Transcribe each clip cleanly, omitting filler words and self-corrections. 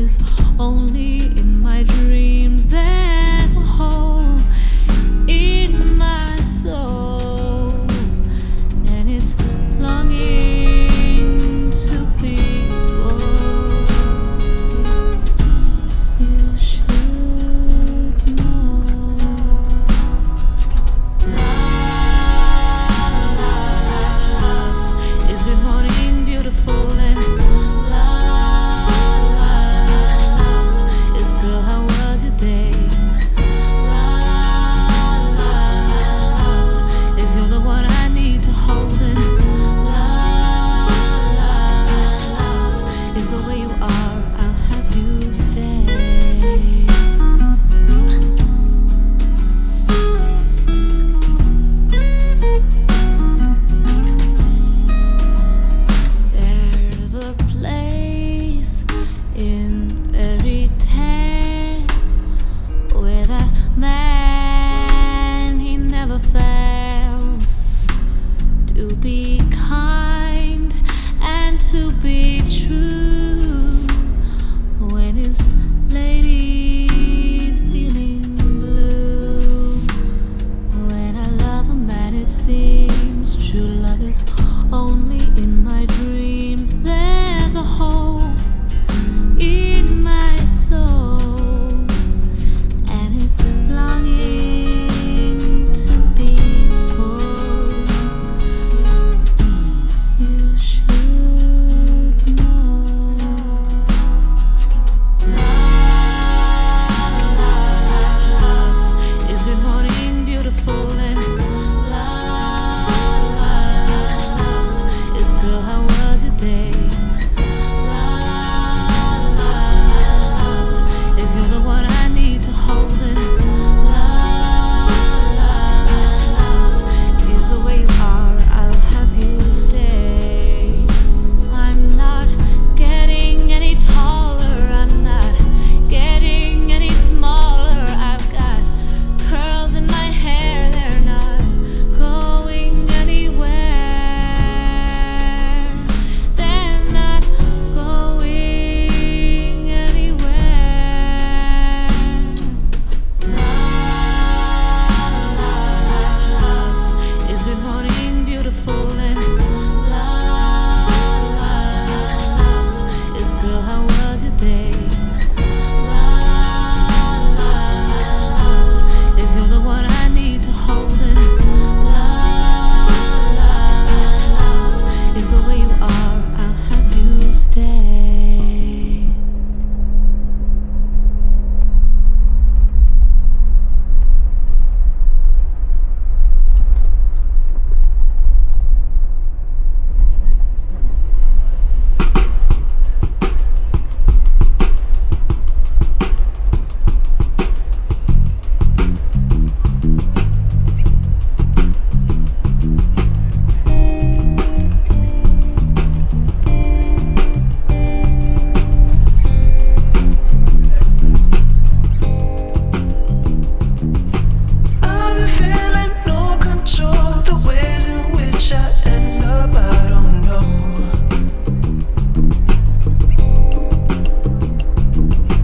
is only in my dreams. There's a hole in my soul, and it's longing to be full. You should know. Love is good morning, beautiful, and love is girl, how was your day? Love is you're the one I need to hold, and love is the way you are, I'll have you stay. There's a place in fairy tales where that man, he never fails to be kind and to be true when his lady's feeling blue. When I love a man, it seems true love is only in my dreams. There's a hole in my soul, and it's longing to be full. You should know. Love is good morning, beautiful, and love is girl, how was your day? Love is you're the one I need to hold, and love is the way you are, I'll have you stay. I'm not getting any taller, I'm not getting any smaller. I've got curls in my hair, they're not going anywhere. They're not going anywhere. Love is good morning, beautiful, and love is girl, how was your day? Love is you're the one I need to hold, and love is the way you are, I'll have you stay. I've been feeling no control, the ways in which I end up, I don't know.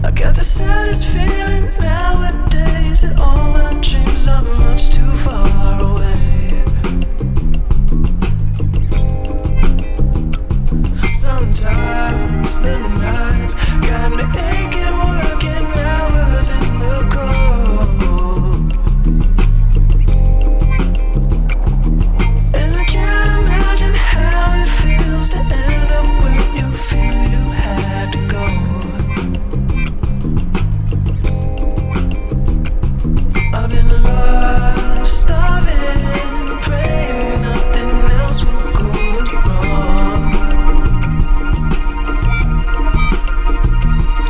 I got the saddest feeling nowadays that all my dreams are much too far away. Sometimes the nights got me aching, working hours in the cold. And I can't imagine how it feels to end up where you feel you had to go. I've been lost, starving, praying nothing else will go wrong.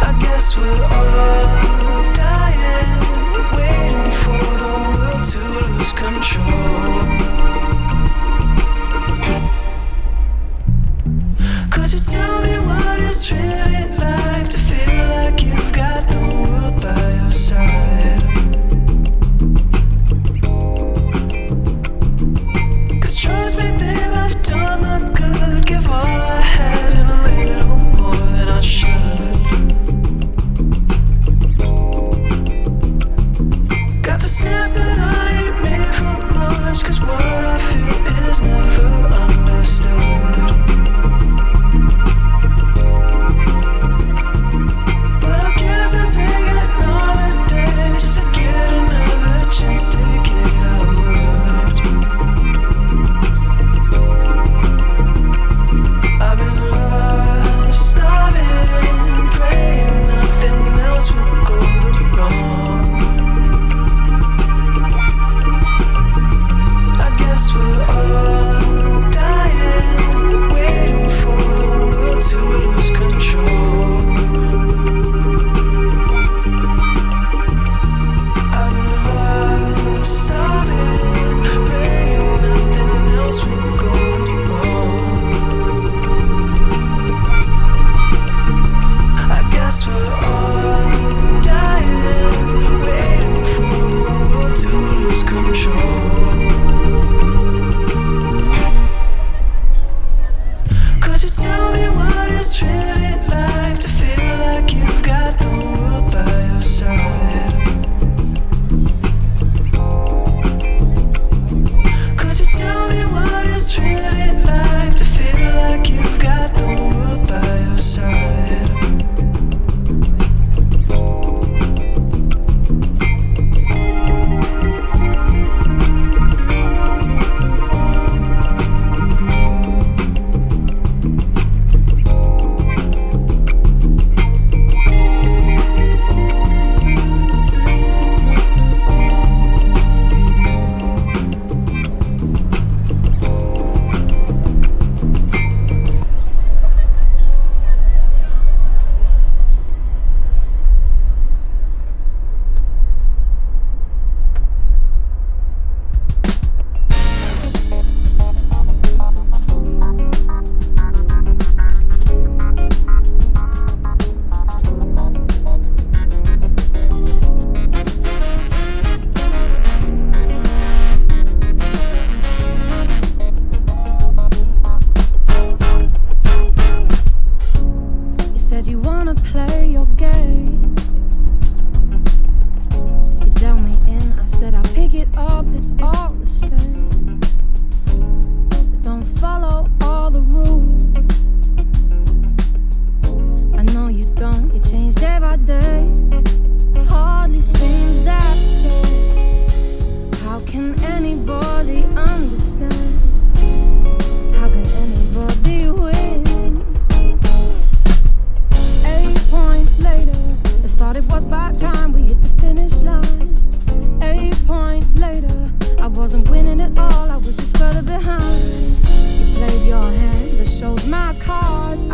I guess we're all dying, waiting for the world to lose control. Could you tell me what it's really like to feel like you've got the world by your side? 'Cause trust me, babe, I've done my good, give all I had and a little more than I should.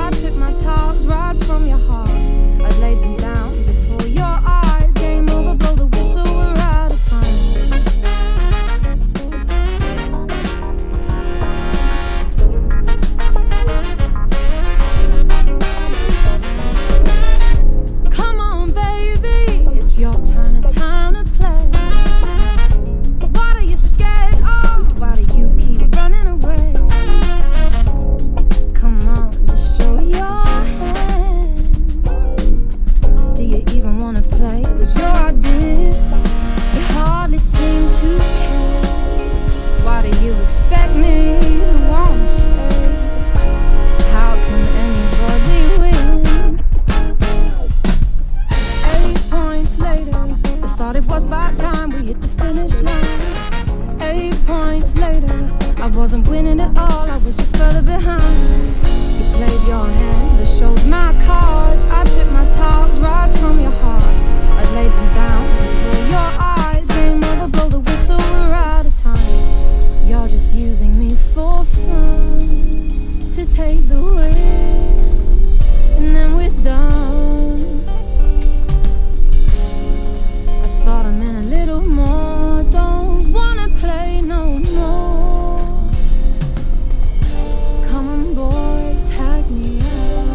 I took my talks right from your heart. I laid them down before your eyes. Game over, blow the whistle, we're out of time. Come on, baby, it's your turn, a time to play. What are you scared of? Why do you keep running away? Come on, just show your hand. Do you even wanna play? It was your idea. You hardly seem to care. Why do you expect me to wanna stay? How can anybody win? 8 points later, I thought it was about time we hit the finish line. 8 points later, I wasn't winning at all, I was just further behind. You played your hand, I showed my cards. I took my talks right from your heart. I laid them down before your eyes. Game over, blow the whistle, we're out of time. You're just using me for fun, to take the win, and then we're done. I thought I meant a little more. Don't wanna play no more. Come on, boy, tag me out.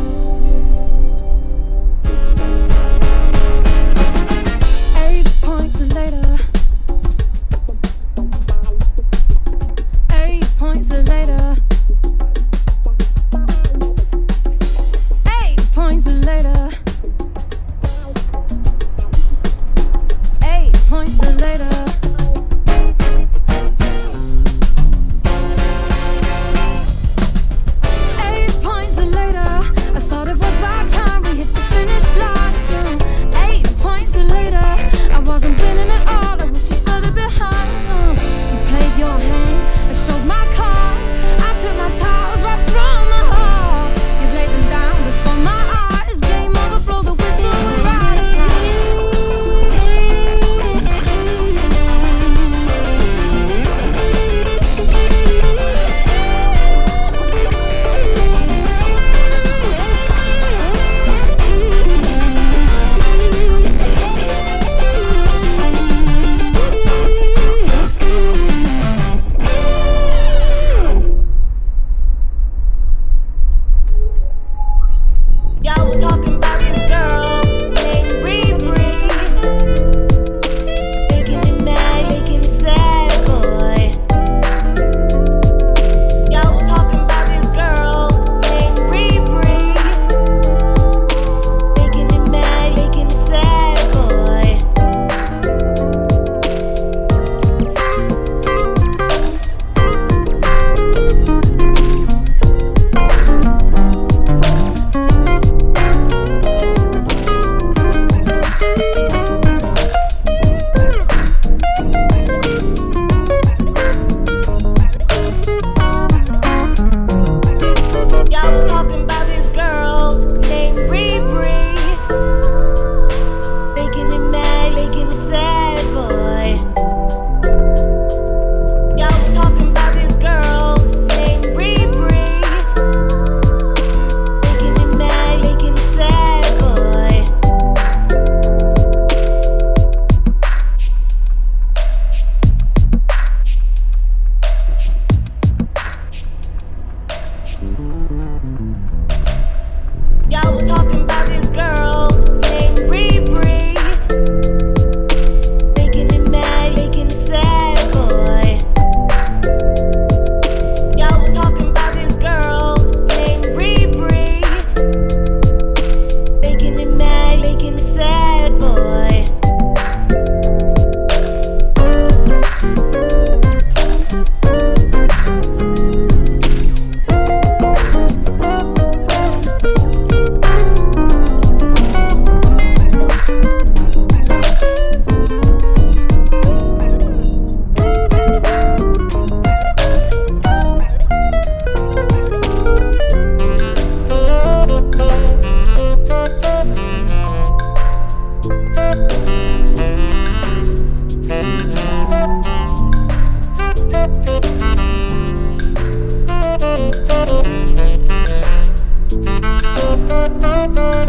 Bye.